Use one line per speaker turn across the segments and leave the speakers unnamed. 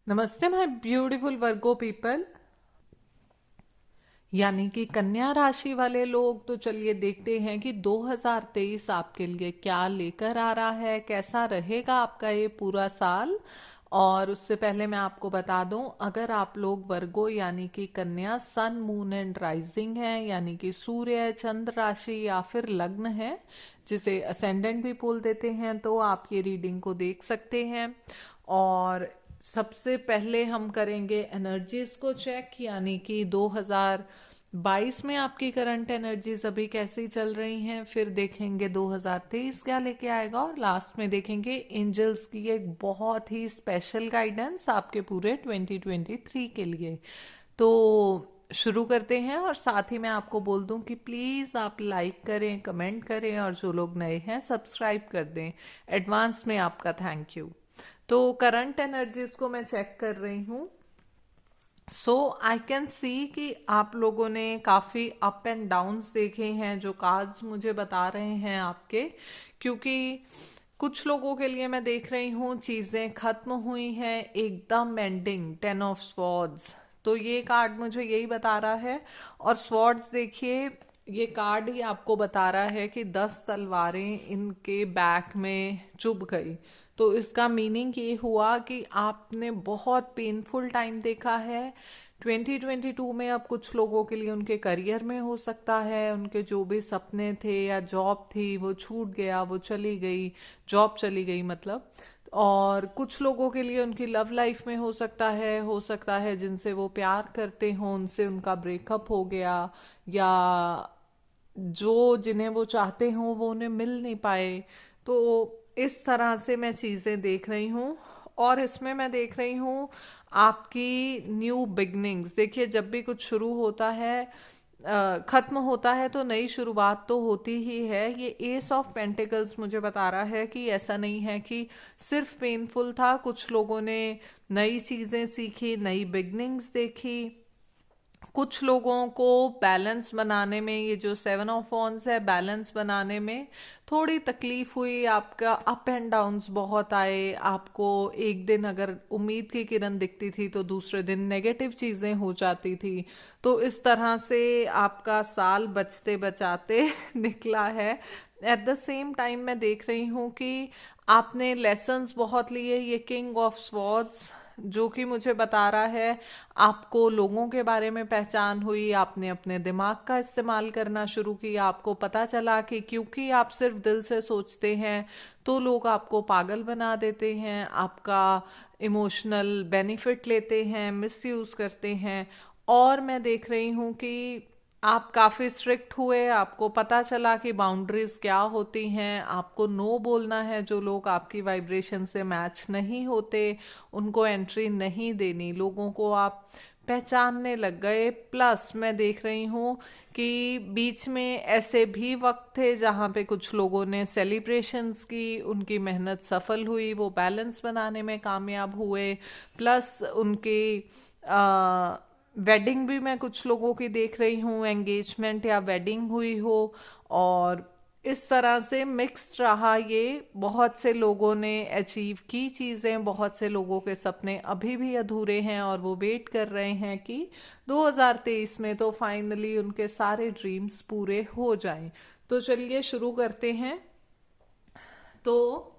नमस्ते my beautiful Virgo people, यानी कि कन्या राशि वाले लोग। तो चलिए देखते हैं कि 2023 आपके लिए क्या लेकर आ रहा है, कैसा रहेगा आपका ये पूरा साल। और उससे पहले मैं आपको बता दूं, अगर आप लोग वर्गो यानी कि कन्या सन मून एंड राइजिंग है, यानी कि सूर्य चंद्र राशि या फिर लग्न है, जिसे असेंडेंट भी बोल देते हैं, तो आप ये रीडिंग को देख सकते हैं। और सबसे पहले हम करेंगे एनर्जीज को चेक, यानी कि 2022 में आपकी करंट एनर्जीज अभी कैसी चल रही हैं। फिर देखेंगे 2023 क्या लेके आएगा, और लास्ट में देखेंगे एंजल्स की एक बहुत ही स्पेशल गाइडेंस आपके पूरे 2023 के लिए। तो शुरू करते हैं, और साथ ही मैं आपको बोल दूं कि प्लीज़ आप लाइक करें, कमेंट करें, और जो लोग नए हैं सब्सक्राइब कर दें। एडवांस में आपका थैंक यू। तो करंट एनर्जीज को मैं चेक कर रही हूँ। सो आई कैन सी कि आप लोगों ने काफ़ी अप एंड डाउन्स देखे हैं, जो कार्ड्स मुझे बता रहे हैं आपके। क्योंकि कुछ लोगों के लिए मैं देख रही हूँ चीज़ें खत्म हुई हैं, एकदम एंडिंग, 10 ऑफ स्वॉर्ड्स। तो ये कार्ड मुझे यही बता रहा है। और स्वॉर्ड्स देखिए, ये कार्ड ही आपको बता रहा है कि 10 तलवारें इनके बैक में चुभ गई। तो इसका मीनिंग ये हुआ कि आपने बहुत पेनफुल टाइम देखा है 2022 में। अब कुछ लोगों के लिए उनके करियर में हो सकता है, उनके जो भी सपने थे या जॉब थी वो छूट गया, वो चली गई, जॉब चली गई मतलब। और कुछ लोगों के लिए उनकी लव लाइफ में हो सकता है जिनसे वो प्यार करते हों उनसे उनका ब्रेकअप हो गया, या जो जिन्हें वो चाहते हों वो उन्हें मिल नहीं पाए। तो इस तरह से मैं चीज़ें देख रही हूँ। और इसमें मैं देख रही हूँ आपकी न्यू बिगनिंग्स। देखिए, जब भी कुछ शुरू होता है, खत्म होता है, तो नई शुरुआत तो होती ही है। ये एस ऑफ पेंटिकल्स मुझे बता रहा है कि ऐसा नहीं है कि सिर्फ पेनफुल था। कुछ लोगों ने नई चीज़ें सीखी, नई बिगनिंग्स देखी। कुछ लोगों को बैलेंस बनाने में, ये जो 7 ऑफ वॉन्ड्स है, बैलेंस बनाने में थोड़ी तकलीफ हुई। आपका अप एंड डाउन्स बहुत आए। आपको एक दिन अगर उम्मीद की किरण दिखती थी तो दूसरे दिन नेगेटिव चीजें हो जाती थी। तो इस तरह से आपका साल बचते बचाते निकला है। एट द सेम टाइम मैं देख रही हूँ कि आपने लेसन्स बहुत लिए। ये किंग ऑफ स्वॉर्ड्स जो कि मुझे बता रहा है आपको लोगों के बारे में पहचान हुई, आपने अपने दिमाग का इस्तेमाल करना शुरू किया। आपको पता चला कि क्योंकि आप सिर्फ दिल से सोचते हैं तो लोग आपको पागल बना देते हैं, आपका इमोशनल बेनिफिट लेते हैं, मिसयूज करते हैं। और मैं देख रही हूँ कि आप काफ़ी स्ट्रिक्ट हुए। आपको पता चला कि बाउंड्रीज क्या होती हैं। आपको नो बोलना है, जो लोग आपकी वाइब्रेशन से मैच नहीं होते उनको एंट्री नहीं देनी। लोगों को आप पहचानने लग गए। प्लस मैं देख रही हूँ कि बीच में ऐसे भी वक्त थे जहाँ पे कुछ लोगों ने सेलिब्रेशंस की, उनकी मेहनत सफल हुई, वो बैलेंस बनाने में कामयाब हुए। प्लस उनकी वेडिंग भी मैं कुछ लोगों की देख रही हूँ, एंगेजमेंट या वेडिंग हुई हो। और इस तरह से मिक्स्ड रहा ये। बहुत से लोगों ने अचीव की चीज़ें, बहुत से लोगों के सपने अभी भी अधूरे हैं और वो वेट कर रहे हैं कि 2023 में तो फाइनली उनके सारे ड्रीम्स पूरे हो जाएं। तो चलिए शुरू करते हैं। तो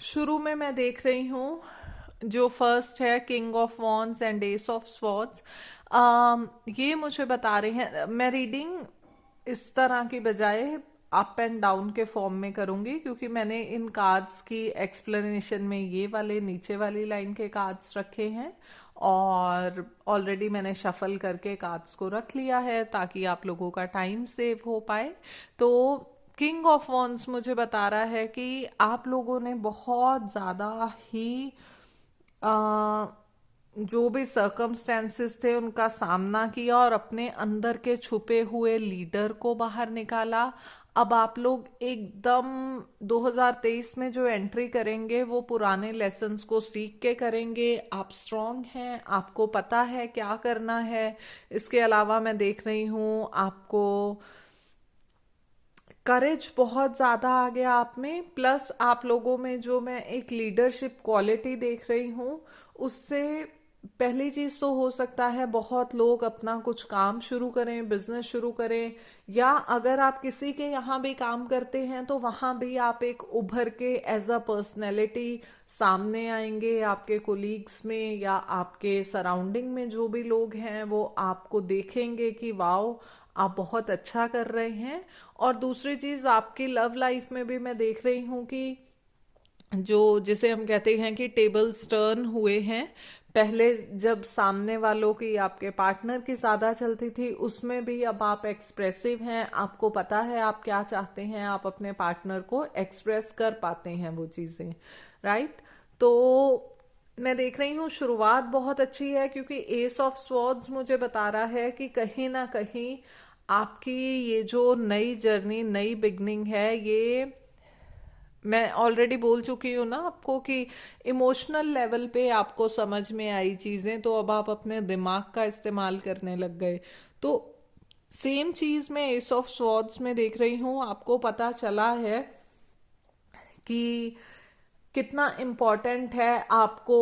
शुरू में मैं देख रही हूँ जो फर्स्ट है king of wands and S of swords. ये मुझे बता रहे हैं, मैं रीडिंग इस तरह की बजाय अप एंड डाउन के फॉर्म में करूंगी, क्योंकि मैंने इन कार्ड्स की एक्सप्लेनेशन में ये वाले नीचे वाली लाइन के कार्ड्स रखे हैं। और ऑलरेडी मैंने शफल करके कार्ड्स को रख लिया है ताकि आप लोगों का टाइम सेव हो पाए। तो किंग ऑफ वॉन्ड्स मुझे बता रहा है कि आप लोगों ने बहुत ज़्यादा ही अ, जो भी सर्कमस्टेंसेस थे उनका सामना किया और अपने अंदर के छुपे हुए लीडर को बाहर निकाला। अब आप लोग एकदम 2023 में जो एंट्री करेंगे वो पुराने लेसन्स को सीख के करेंगे। आप स्ट्रांग हैं, आपको पता है क्या करना है। इसके अलावा मैं देख रही हूँ आपको करेज बहुत ज़्यादा आ गया आप में, प्लस आप लोगों में जो मैं एक लीडरशिप क्वालिटी देख रही हूँ, उससे पहली चीज़ तो हो सकता है बहुत लोग अपना कुछ काम शुरू करें, बिजनेस शुरू करें, या अगर आप किसी के यहाँ भी काम करते हैं तो वहाँ भी आप एक उभर के एज अ पर्सनैलिटी सामने आएंगे। आपके कोलीग्स में या आपके सराउंडिंग में जो भी लोग हैं वो आपको देखेंगे कि वाओ, आप बहुत अच्छा कर रहे हैं। और दूसरी चीज आपकी लव लाइफ में भी मैं देख रही हूँ कि जो जिसे हम कहते हैं कि टेबल्स टर्न हुए हैं। पहले जब सामने वालों की, आपके पार्टनर की ज्यादा चलती थी, उसमें भी अब आप एक्सप्रेसिव हैं, आपको पता है आप क्या चाहते हैं, आप अपने पार्टनर को एक्सप्रेस कर पाते हैं वो चीजें, राइट। तो मैं देख रही हूँ शुरुआत बहुत अच्छी है, क्योंकि एस ऑफ स्वॉर्ड्स मुझे बता रहा है कि कहीं ना कहीं आपकी ये जो नई जर्नी, नई बिगनिंग है, ये मैं ऑलरेडी बोल चुकी हूँ ना आपको कि इमोशनल लेवल पे आपको समझ में आई चीजें, तो अब आप अपने दिमाग का इस्तेमाल करने लग गए। तो सेम चीज मैं एस ऑफ स्वॉर्ड्स में देख रही हूँ, आपको पता चला है कि कितना इम्पोर्टेंट है आपको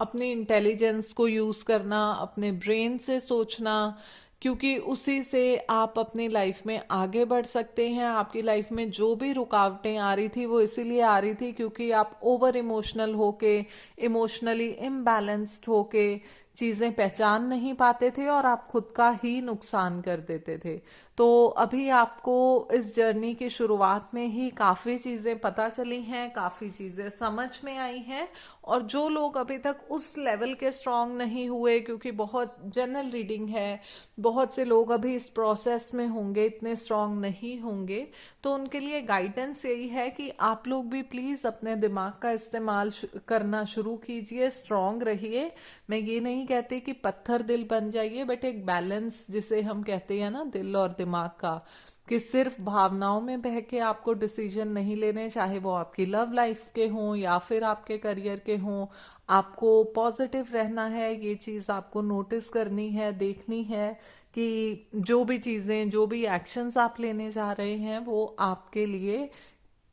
अपने इंटेलिजेंस को यूज करना, अपने ब्रेन से सोचना, क्योंकि उसी से आप अपनी लाइफ में आगे बढ़ सकते हैं। आपकी लाइफ में जो भी रुकावटें आ रही थी वो इसीलिए आ रही थी क्योंकि आप ओवर इमोशनल होके, इमोशनली इम्बैलेंस्ड होके चीजें पहचान नहीं पाते थे और आप खुद का ही नुकसान कर देते थे। तो अभी आपको इस जर्नी की शुरुआत में ही काफी चीजें पता चली हैं, काफी चीजें समझ में आई हैं। और जो लोग अभी तक उस लेवल के स्ट्रांग नहीं हुए, क्योंकि बहुत जनरल रीडिंग है, बहुत से लोग अभी इस प्रोसेस में होंगे, इतने स्ट्रांग नहीं होंगे, तो उनके लिए गाइडेंस यही है कि आप लोग भी प्लीज अपने दिमाग का इस्तेमाल करना शुरू कीजिए, स्ट्रांग रहिए। मैं ये नहीं कहती कि पत्थर दिल बन जाइए, बट एक बैलेंस जिसे हम कहते हैं ना, दिल और दिमाग का, कि सिर्फ भावनाओं में बह के आपको डिसीजन नहीं लेने, चाहे वो आपकी लव लाइफ के हों या फिर आपके करियर के हों। आपको पॉजिटिव रहना है, ये चीज़ आपको नोटिस करनी है, देखनी है कि जो भी चीज़ें, जो भी एक्शंस आप लेने जा रहे हैं वो आपके लिए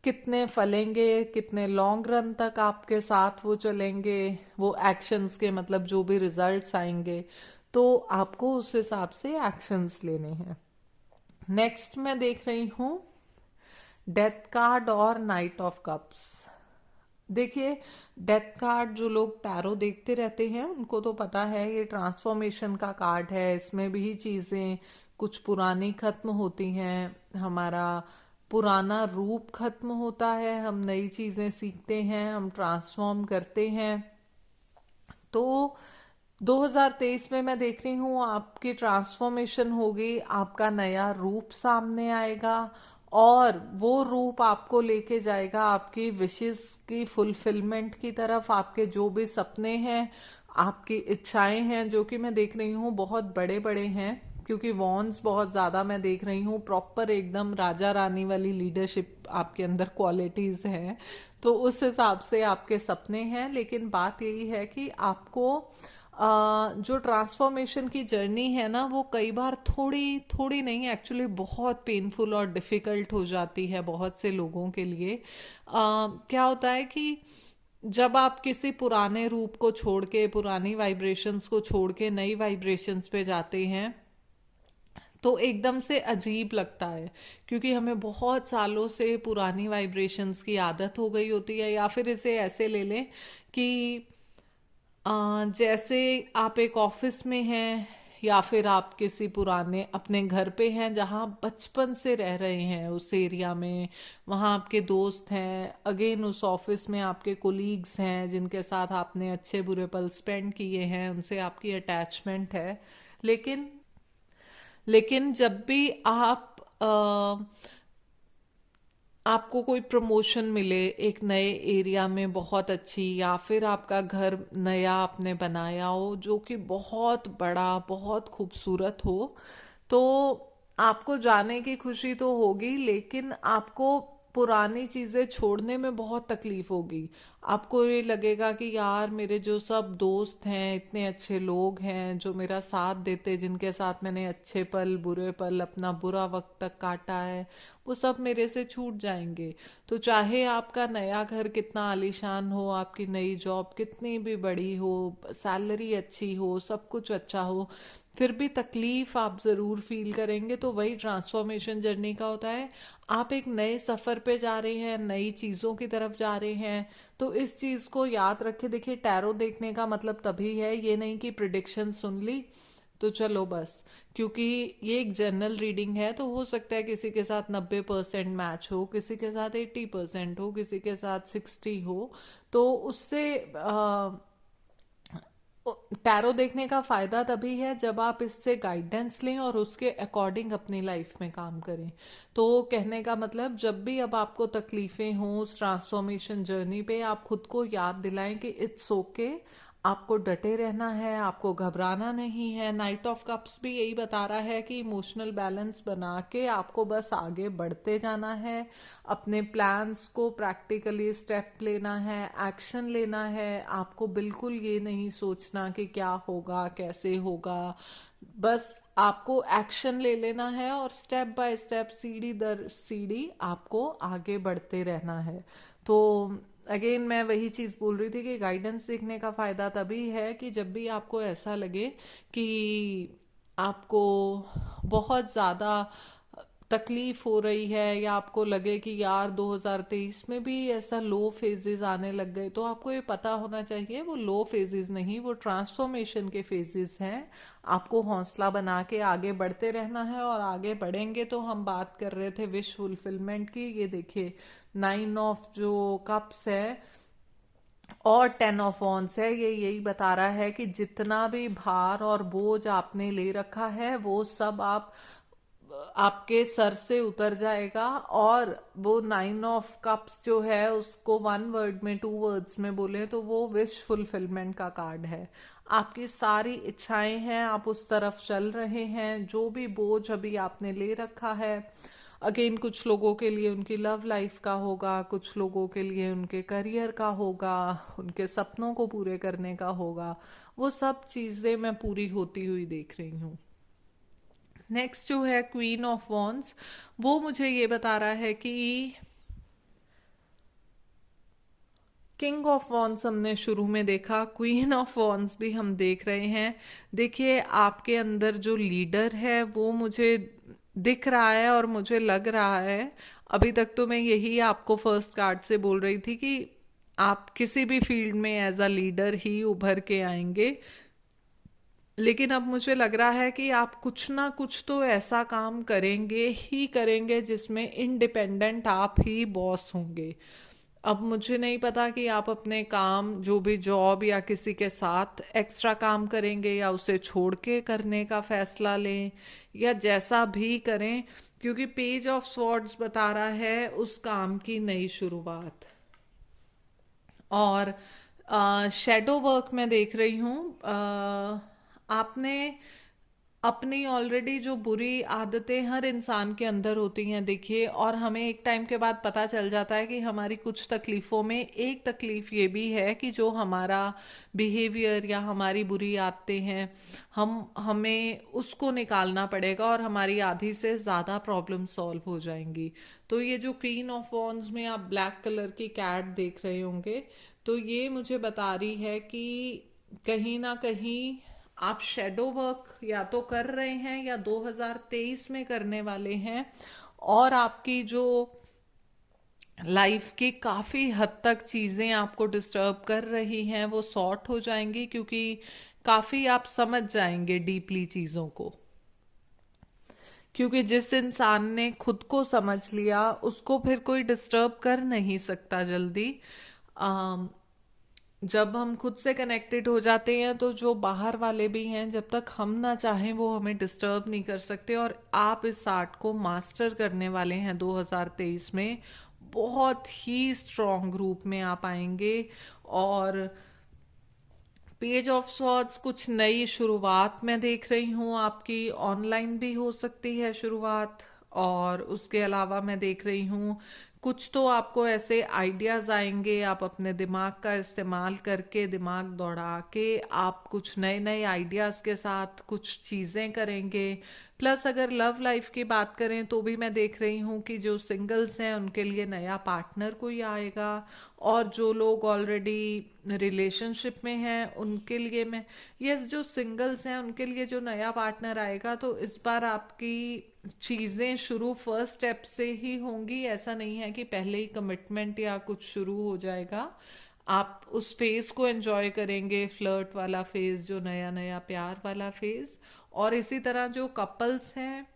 कितने फलेंगे, कितने लॉन्ग रन तक आपके साथ वो चलेंगे, वो एक्शंस के मतलब जो भी रिजल्ट्स आएंगे, तो आपको उस हिसाब से एक्शंस लेने हैं। नेक्स्ट मैं देख रही हूँ डेथ कार्ड और नाइट ऑफ कप्स। देखिए, डेथ कार्ड जो लोग टैरो देखते रहते हैं उनको तो पता है ये ट्रांसफॉर्मेशन का कार्ड है। इसमें भी चीजें कुछ पुरानी खत्म होती हैं, हमारा पुराना रूप खत्म होता है, हम नई चीजें सीखते हैं, हम ट्रांसफॉर्म करते हैं। तो 2023 में मैं देख रही हूँ आपकी ट्रांसफॉर्मेशन होगी, आपका नया रूप सामने आएगा, और वो रूप आपको लेके जाएगा आपकी विशेस की फुलफिलमेंट की तरफ। आपके जो भी सपने हैं, आपकी इच्छाएं हैं, जो कि मैं देख रही हूँ बहुत बड़े बड़े हैं, क्योंकि वॉन्स बहुत ज्यादा मैं देख रही हूँ, प्रॉपर एकदम राजा रानी वाली लीडरशिप आपके अंदर क्वालिटीज हैं। तो उस हिसाब से आपके सपने हैं, लेकिन बात यही है कि आपको जो ट्रांसफॉर्मेशन की जर्नी है ना, वो कई बार थोड़ी थोड़ी नहीं, एक्चुअली बहुत पेनफुल और डिफिकल्ट हो जाती है बहुत से लोगों के लिए। क्या होता है कि जब आप किसी पुराने रूप को छोड़ के, पुरानी वाइब्रेशंस को छोड़ के नई वाइब्रेशंस पे जाते हैं, तो एकदम से अजीब लगता है, क्योंकि हमें बहुत सालों से पुरानी वाइब्रेशंस की आदत हो गई होती है। या फिर इसे ऐसे ले लें कि जैसे आप एक ऑफिस में हैं, या फिर आप किसी पुराने अपने घर पे हैं जहाँ बचपन से रह रहे हैं उस एरिया में, वहाँ आपके दोस्त हैं, अगेन उस ऑफिस में आपके कोलीग्स हैं जिनके साथ आपने अच्छे बुरे पल स्पेंड किए हैं, उनसे आपकी अटैचमेंट है। लेकिन लेकिन जब भी आपको कोई प्रमोशन मिले एक नए एरिया में बहुत अच्छी, या फिर आपका घर नया आपने बनाया हो जो कि बहुत बड़ा, बहुत खूबसूरत हो, तो आपको जाने की खुशी तो होगी, लेकिन आपको पुरानी चीजें छोड़ने में बहुत तकलीफ होगी। आपको ये लगेगा कि यार मेरे जो सब दोस्त हैं, इतने अच्छे लोग हैं जो मेरा साथ देते, जिनके साथ मैंने अच्छे पल बुरे पल अपना बुरा वक्त तक काटा है, वो सब मेरे से छूट जाएंगे। तो चाहे आपका नया घर कितना आलीशान हो, आपकी नई जॉब कितनी भी बड़ी हो, सैलरी अच्छी हो, सब कुछ अच्छा हो, फिर भी तकलीफ आप ज़रूर फील करेंगे। तो वही ट्रांसफॉर्मेशन जर्नी का होता है। आप एक नए सफ़र पे जा रहे हैं, नई चीज़ों की तरफ जा रहे हैं। तो इस चीज़ को याद रखे। देखिए, टैरो देखने का मतलब तभी है, ये नहीं कि प्रिडिक्शन सुन ली तो चलो बस। क्योंकि ये एक जनरल रीडिंग है, तो हो सकता है किसी के साथ 90% मैच हो, किसी के साथ 80% हो, किसी के साथ 60 हो। तो उससे टैरो देखने का फायदा तभी है जब आप इससे गाइडेंस लें और उसके अकॉर्डिंग अपनी लाइफ में काम करें। तो कहने का मतलब, जब भी अब आपको तकलीफें हों उस ट्रांसफॉर्मेशन जर्नी पे, आप खुद को याद दिलाएं कि इट्स ओके, आपको डटे रहना है, आपको घबराना नहीं है। नाइट ऑफ कप्स भी यही बता रहा है कि इमोशनल बैलेंस बना के आपको बस आगे बढ़ते जाना है, अपने प्लान्स को प्रैक्टिकली स्टेप लेना है, एक्शन लेना है। आपको बिल्कुल ये नहीं सोचना कि क्या होगा कैसे होगा, बस आपको एक्शन ले लेना है और स्टेप बाय स्टेप, सीढ़ी दर सीढ़ी आपको आगे बढ़ते रहना है। तो अगेन मैं वही चीज़ बोल रही थी कि गाइडेंस सीखने का फ़ायदा तभी है कि जब भी आपको ऐसा लगे कि आपको बहुत ज़्यादा तकलीफ हो रही है, या आपको लगे कि यार 2023 में भी ऐसा लो फेजेस आने लग गए, तो आपको ये पता होना चाहिए वो लो फेजेस नहीं, वो ट्रांसफॉर्मेशन के फेजेस हैं। आपको हौसला बना के आगे बढ़ते रहना है, और आगे बढ़ेंगे। तो हम बात कर रहे थे विश फुलफिलमेंट की। ये देखिए, 9 ऑफ जो कप्स है और 10 ऑफ वॉन्ड्स है, ये यही बता रहा है कि जितना भी भार और बोझ आपने ले रखा है वो सब आपके सर से उतर जाएगा। और वो 9 ऑफ कप्स जो है, उसको 1 वर्ड में, 2 वर्ड्स में बोले तो वो विश फुलफिलमेंट का कार्ड है। आपकी सारी इच्छाएं हैं, आप उस तरफ चल रहे हैं। जो भी बोझ अभी आपने ले रखा है, अगेन कुछ लोगों के लिए उनकी लव लाइफ का होगा, कुछ लोगों के लिए उनके करियर का होगा, उनके सपनों को पूरे करने का होगा। वो सब चीज़ें मैं पूरी होती हुई देख रही हूँ। नेक्स्ट जो है क्वीन ऑफ वॉन्ड्स, वो मुझे ये बता रहा है कि किंग ऑफ वॉन्ड्स हमने शुरू में देखा, क्वीन ऑफ वॉन्ड्स भी हम देख रहे हैं। देखिए, आपके अंदर जो लीडर है वो मुझे दिख रहा है, और मुझे लग रहा है, अभी तक तो मैं यही आपको फर्स्ट कार्ड से बोल रही थी कि आप किसी भी फील्ड में एज अ लीडर ही उभर के आएंगे। लेकिन अब मुझे लग रहा है कि आप कुछ ना कुछ तो ऐसा काम करेंगे ही करेंगे जिसमें इंडिपेंडेंट आप ही बॉस होंगे। अब मुझे नहीं पता कि आप अपने काम, जो भी जॉब या किसी के साथ एक्स्ट्रा काम करेंगे, या उसे छोड़ के करने का फैसला लें, या जैसा भी करें, क्योंकि पेज ऑफ स्वॉर्ड्स बता रहा है उस काम की नई शुरुआत। और शेडो वर्क मैं देख रही हूँ। आपने अपनी ऑलरेडी जो बुरी आदतें हर इंसान के अंदर होती हैं, देखिए, और हमें एक टाइम के बाद पता चल जाता है कि हमारी कुछ तकलीफ़ों में एक तकलीफ़ ये भी है कि जो हमारा बिहेवियर या हमारी बुरी आदतें हैं, हमें उसको निकालना पड़ेगा, और हमारी आधी से ज़्यादा प्रॉब्लम सॉल्व हो जाएंगी। तो ये जो क्वीन ऑफ वॉन्ड्स में आप ब्लैक कलर की कैट देख रहे होंगे, तो ये मुझे बता रही है कि कहीं ना कहीं आप शेडो वर्क या तो कर रहे हैं या 2023 में करने वाले हैं, और आपकी जो लाइफ की काफ़ी हद तक चीज़ें आपको डिस्टर्ब कर रही हैं वो सॉर्ट हो जाएंगी, क्योंकि काफ़ी आप समझ जाएंगे डीपली चीज़ों को। क्योंकि जिस इंसान ने खुद को समझ लिया, उसको फिर कोई डिस्टर्ब कर नहीं सकता जल्दी। जब हम खुद से कनेक्टेड हो जाते हैं तो जो बाहर वाले भी हैं, जब तक हम ना चाहें वो हमें डिस्टर्ब नहीं कर सकते। और आप इस आर्ट को मास्टर करने वाले हैं 2023 में, बहुत ही स्ट्रॉन्ग रूप में आप आएंगे। और पेज ऑफ स्वॉर्ड्स, कुछ नई शुरुआत मैं देख रही हूँ आपकी, ऑनलाइन भी हो सकती है शुरुआत। और उसके अलावा मैं देख रही हूँ कुछ तो आपको ऐसे आइडियाज आएंगे, आप अपने दिमाग का इस्तेमाल करके, दिमाग दौड़ा के आप कुछ नए नए आइडियाज के साथ कुछ चीजें करेंगे। प्लस अगर लव लाइफ की बात करें तो भी मैं देख रही हूँ कि जो सिंगल्स हैं उनके लिए नया पार्टनर कोई आएगा, और जो लोग ऑलरेडी रिलेशनशिप में हैं उनके लिए मैं, यस, जो सिंगल्स हैं उनके लिए जो नया पार्टनर आएगा, तो इस बार आपकी चीज़ें शुरू फर्स्ट स्टेप से ही होंगी। ऐसा नहीं है कि पहले ही कमिटमेंट या कुछ शुरू हो जाएगा। आप उस फेज को एंजॉय करेंगे, फ्लर्ट वाला फेज, जो नया नया प्यार वाला फेज। और इसी तरह जो कपल्स हैं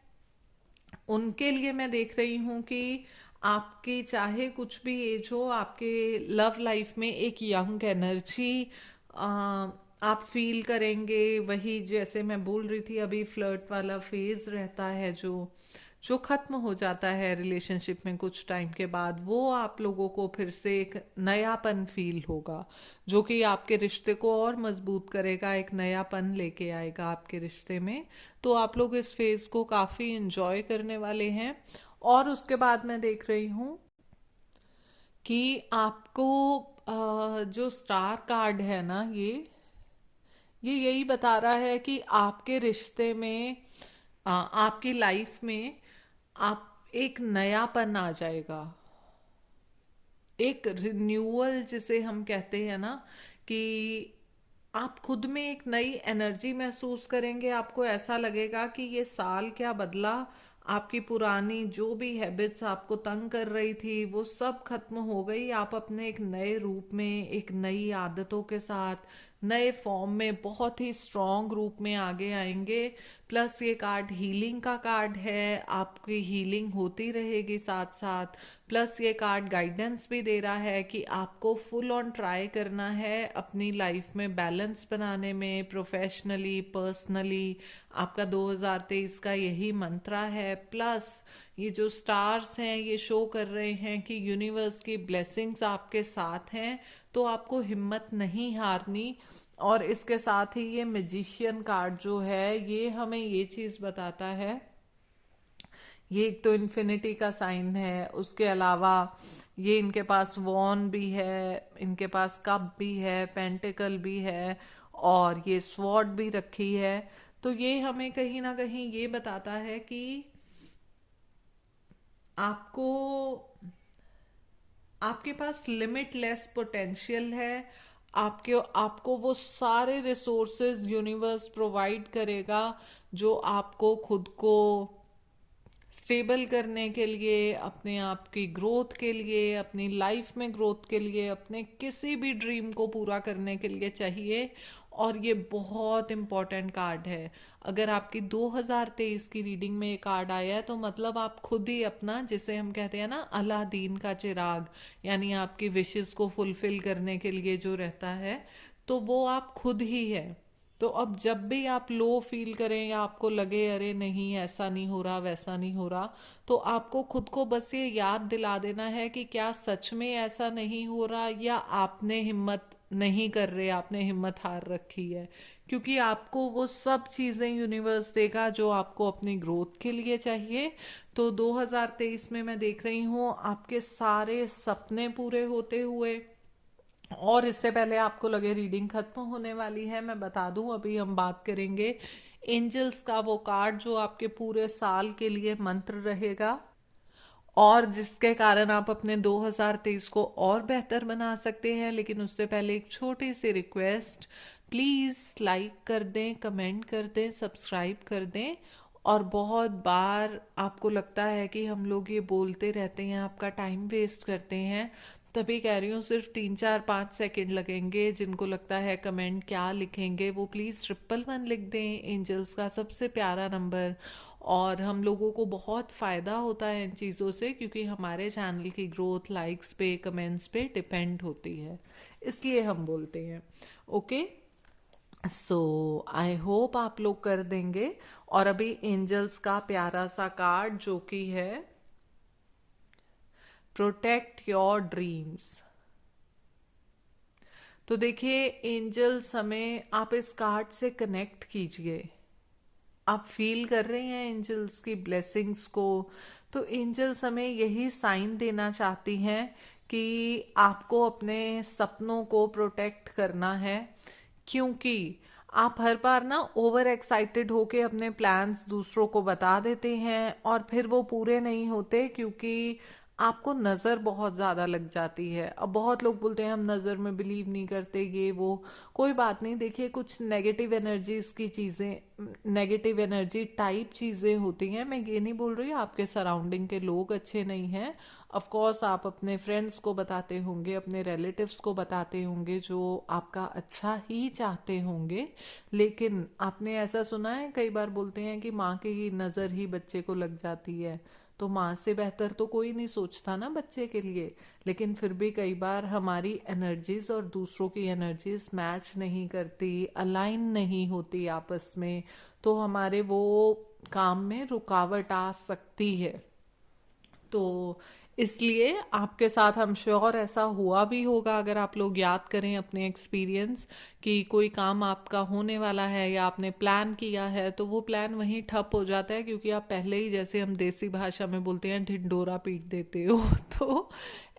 उनके लिए मैं देख रही हूँ कि आपकी चाहे कुछ भी एज हो, आपके लव लाइफ में एक यंग एनर्जी आप फील करेंगे। वही जैसे मैं बोल रही थी अभी, फ्लर्ट वाला फेज रहता है जो जो खत्म हो जाता है रिलेशनशिप में कुछ टाइम के बाद, वो आप लोगों को फिर से एक नयापन फील होगा, जो कि आपके रिश्ते को और मजबूत करेगा, एक नयापन लेके आएगा आपके रिश्ते में। तो आप लोग इस फेज को काफी इंजॉय करने वाले हैं। और उसके बाद मैं देख रही हूँ कि आपको जो स्टार कार्ड है ना, ये यही बता रहा है कि आपके रिश्ते में, आपकी लाइफ में आप एक नयापन आ जाएगा, एक रिन्यूअल जिसे हम कहते हैं ना, कि आप खुद में एक नई एनर्जी महसूस करेंगे। आपको ऐसा लगेगा कि ये साल क्या बदला, आपकी पुरानी जो भी हैबिट्स आपको तंग कर रही थी वो सब खत्म हो गई। आप अपने एक नए रूप में, एक नई आदतों के साथ, नए फॉर्म में, बहुत ही स्ट्रॉन्ग रूप में आगे आएंगे। प्लस ये कार्ड हीलिंग का कार्ड है, आपकी हीलिंग होती रहेगी साथ साथ। प्लस ये कार्ड गाइडेंस भी दे रहा है कि आपको फुल ऑन ट्राई करना है अपनी लाइफ में बैलेंस बनाने में, प्रोफेशनली, पर्सनली। आपका 2023 का यही मंत्रा है। प्लस ये जो स्टार्स हैं ये शो कर रहे हैं कि यूनिवर्स की ब्लेसिंग्स आपके साथ हैं, तो आपको हिम्मत नहीं हारनी। और इसके साथ ही ये मैजिशियन कार्ड जो है ये हमें ये चीज बताता है, ये एक तो इन्फिनिटी का साइन है, उसके अलावा ये इनके पास वॉन भी है, इनके पास कप भी है, पेंटिकल भी है, और ये स्वॉर्ड भी रखी है। तो ये हमें कहीं ना कहीं ये बताता है कि आपको, आपके पास लिमिटलेस पोटेंशियल है। आपके आपको वो सारे रिसोर्सेज यूनिवर्स प्रोवाइड करेगा जो आपको खुद को स्टेबल करने के लिए, अपने आप की ग्रोथ के लिए, अपनी लाइफ में ग्रोथ के लिए, अपने किसी भी ड्रीम को पूरा करने के लिए चाहिए। और ये बहुत इम्पोर्टेंट कार्ड है। अगर आपकी 2023 की रीडिंग में ये कार्ड आया है तो मतलब आप खुद ही अपना, जिसे हम कहते हैं ना अलादीन का चिराग, यानी आपकी विशेस को फुलफिल करने के लिए जो रहता है, तो वो आप खुद ही है। तो अब जब भी आप लो फील करें या आपको लगे अरे नहीं ऐसा नहीं हो रहा, वैसा नहीं हो रहा, तो आपको खुद को बस ये याद दिला देना है कि क्या सच में ऐसा नहीं हो रहा, या आपने हिम्मत नहीं कर रहे, आपने हिम्मत हार रखी है। क्योंकि आपको वो सब चीज़ें यूनिवर्स देगा जो आपको अपनी ग्रोथ के लिए चाहिए। तो 2023 में मैं देख रही हूँ आपके सारे सपने पूरे होते हुए। और इससे पहले आपको लगे रीडिंग खत्म होने वाली है, मैं बता दूं अभी हम बात करेंगे एंजल्स का, वो कार्ड जो आपके पूरे साल के लिए मंत्र रहेगा, और जिसके कारण आप अपने 2023 को और बेहतर बना सकते हैं। लेकिन उससे पहले एक छोटी सी रिक्वेस्ट, प्लीज़ लाइक कर दें, कमेंट कर दें, सब्सक्राइब कर दें। और बहुत बार आपको लगता है कि हम लोग ये बोलते रहते हैं, आपका टाइम वेस्ट करते हैं, तभी कह रही हूँ सिर्फ 3 4 5 सेकंड लगेंगे। जिनको लगता है कमेंट क्या लिखेंगे, वो प्लीज़ 111 लिख दें, एंजल्स का सबसे प्यारा नंबर। और हम लोगों को बहुत फ़ायदा होता है इन चीज़ों से, क्योंकि हमारे चैनल की ग्रोथ लाइक्स पे, कमेंट्स पे डिपेंड होती है, इसलिए हम बोलते हैं। ओके, सो आई होप आप लोग कर देंगे। और अभी एंजल्स का प्यारा सा कार्ड जो कि है प्रोटेक्ट योर ड्रीम्स। तो देखिए एंजल्स हमें, आप इस कार्ड से कनेक्ट कीजिए, आप फील कर रहे हैं एंजल्स की ब्लेसिंग्स को, तो एंजल्स हमें यही साइन देना चाहती हैं कि आपको अपने सपनों को प्रोटेक्ट करना है, क्योंकि आप हर बार ना ओवर एक्साइटेड होके अपने प्लान्स दूसरों को बता देते हैं और फिर वो पूरे नहीं होते, क्योंकि आपको नज़र बहुत ज़्यादा लग जाती है। अब बहुत लोग बोलते हैं हम नज़र में बिलीव नहीं करते, ये वो। कोई बात नहीं, देखिए कुछ नेगेटिव एनर्जीज की चीज़ें, नेगेटिव एनर्जी टाइप चीज़ें होती हैं। मैं ये नहीं बोल रही आपके सराउंडिंग के लोग अच्छे नहीं हैं। ऑफ कोर्स आप अपने फ्रेंड्स को बताते होंगे, अपने रिलेटिव्स को बताते होंगे जो आपका अच्छा ही चाहते होंगे, लेकिन आपने ऐसा सुना है कई बार बोलते हैं कि माँ की नज़र ही बच्चे को लग जाती है। तो माँ से बेहतर तो कोई नहीं सोचता ना बच्चे के लिए, लेकिन फिर भी कई बार हमारी एनर्जीज और दूसरों की एनर्जीज मैच नहीं करती, अलाइन नहीं होती आपस में, तो हमारे वो काम में रुकावट आ सकती है। तो इसलिए आपके साथ हम श्योर ऐसा हुआ भी होगा, अगर आप लोग याद करें अपने एक्सपीरियंस, कि कोई काम आपका होने वाला है या आपने प्लान किया है तो वो प्लान वहीं ठप हो जाता है, क्योंकि आप पहले ही, जैसे हम देसी भाषा में बोलते हैं, ढिंडोरा पीट देते हो तो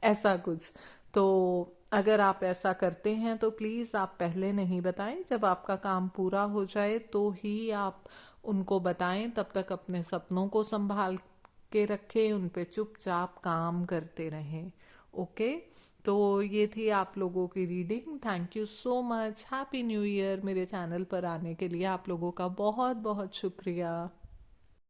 ऐसा कुछ। तो अगर आप ऐसा करते हैं तो प्लीज़ आप पहले नहीं बताएं, जब आपका काम पूरा हो जाए तो ही आप उनको बताएं। तब तक अपने सपनों को संभाल के रखें, उन पे चुपचाप काम करते रहें। ओके, तो ये थी आप लोगों की reading. Thank you so much, happy new year. मेरे चैनल पर आने के लिए आप लोगों का बहुत बहुत शुक्रिया।